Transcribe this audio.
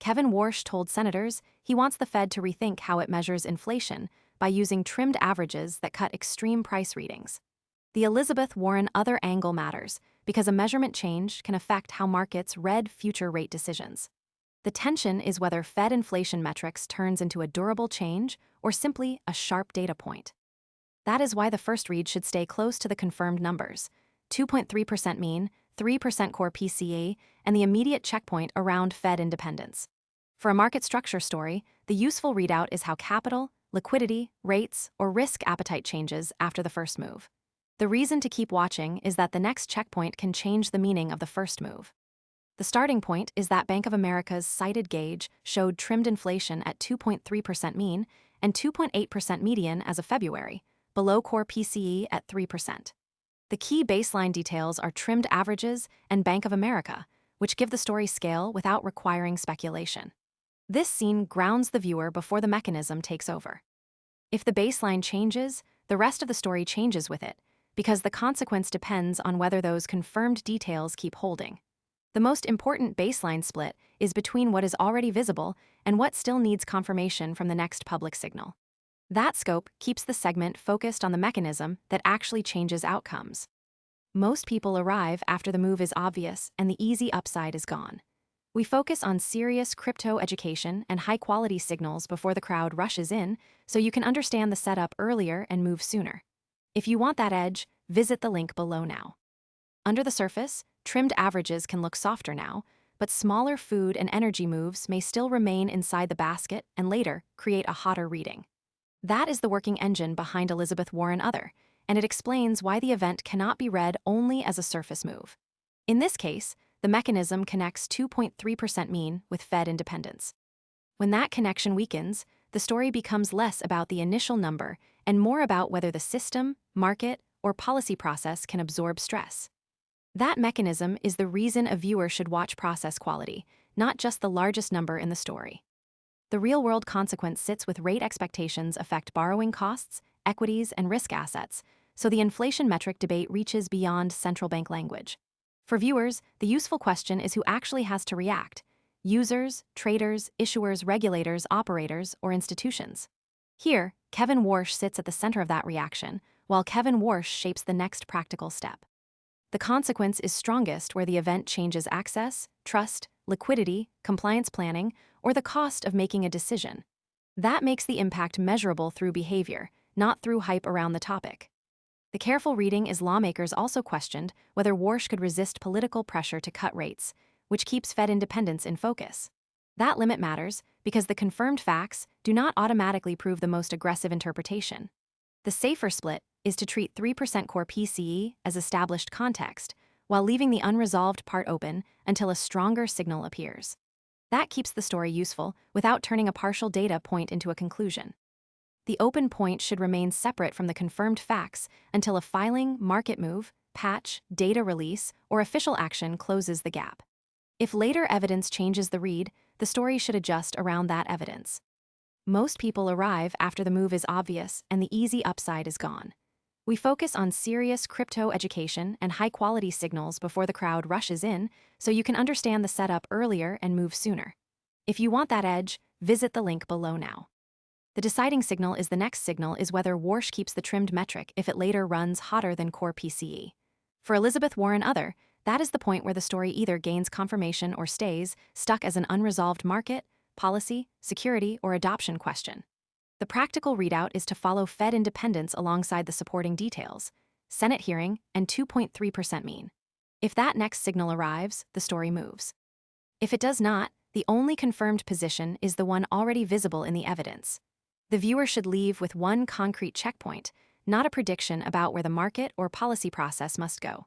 Kevin Warsh told senators he wants the Fed to rethink how it measures inflation by using trimmed averages that cut extreme price readings. The Elizabeth Warren other angle matters because a measurement change can affect how markets read future rate decisions. The tension is whether Fed inflation metrics turns into a durable change or simply a sharp data point. That is why the first read should stay close to the confirmed numbers: 2.3% mean, 3% core PCE, and the immediate checkpoint around Fed independence. For a market structure story, the useful readout is how capital, liquidity, rates, or risk appetite changes after the first move. The reason to keep watching is that the next checkpoint can change the meaning of the first move. The starting point is that Bank of America's cited gauge showed trimmed inflation at 2.3% mean and 2.8% median as of February, below core PCE at 3%. The key baseline details are trimmed averages and Bank of America, which give the story scale without requiring speculation. This scene grounds the viewer before the mechanism takes over. If the baseline changes, the rest of the story changes with it, because the consequence depends on whether those confirmed details keep holding. The most important baseline split is between what is already visible and what still needs confirmation from the next public signal. That scope keeps the segment focused on the mechanism that actually changes outcomes. Most people arrive after the move is obvious and the easy upside is gone. We focus on serious crypto education and high-quality signals before the crowd rushes in, so you can understand the setup earlier and move sooner. If you want that edge, visit the link below now. Under the surface, trimmed averages can look softer now, but smaller food and energy moves may still remain inside the basket and later create a hotter reading. That is the working engine behind Elizabeth Warren Other, and it explains why the event cannot be read only as a surface move. In this case, the mechanism connects 2.3% mean with Fed independence. When that connection weakens, the story becomes less about the initial number and more about whether the system, market, or policy process can absorb stress. That mechanism is the reason a viewer should watch process quality, not just the largest number in the story. The real-world consequence sits with rate expectations affect borrowing costs, equities, and risk assets, so the inflation metric debate reaches beyond central bank language. For viewers, the useful question is who actually has to react: users, traders, issuers, regulators, operators, or institutions. Here, Kevin Warsh sits at the center of that reaction, while Kevin Warsh shapes the next practical step. The consequence is strongest where the event changes access, trust, liquidity, compliance planning, or the cost of making a decision. That makes the impact measurable through behavior, not through hype around the topic. The careful reading is Lawmakers also questioned whether Warsh could resist political pressure to cut rates, which keeps Fed independence in focus. That limit matters because the confirmed facts do not automatically prove the most aggressive interpretation. The safer split is to treat 3% core PCE as established context, while leaving the unresolved part open until a stronger signal appears. That keeps the story useful without turning a partial data point into a conclusion. The open point should remain separate from the confirmed facts until a filing, market move, patch, data release, or official action closes the gap. If later evidence changes the read, the story should adjust around that evidence. Most people arrive after the move is obvious and the easy upside is gone. We focus on serious crypto education and high-quality signals before the crowd rushes in, so you can understand the setup earlier and move sooner. If you want that edge, visit the link below now. The deciding signal is the next signal is whether Warsh keeps the trimmed metric if it later runs hotter than core PCE. For Elizabeth Warren Other, that is the point where the story either gains confirmation or stays stuck as an unresolved market, policy, security, or adoption question. The practical readout is to follow Fed independence alongside the supporting details: Senate hearing and 2.3% mean. If that next signal arrives, the story moves. If it does not, the only confirmed position is the one already visible in the evidence. The viewer should leave with one concrete checkpoint, not a prediction about where the market or policy process must go.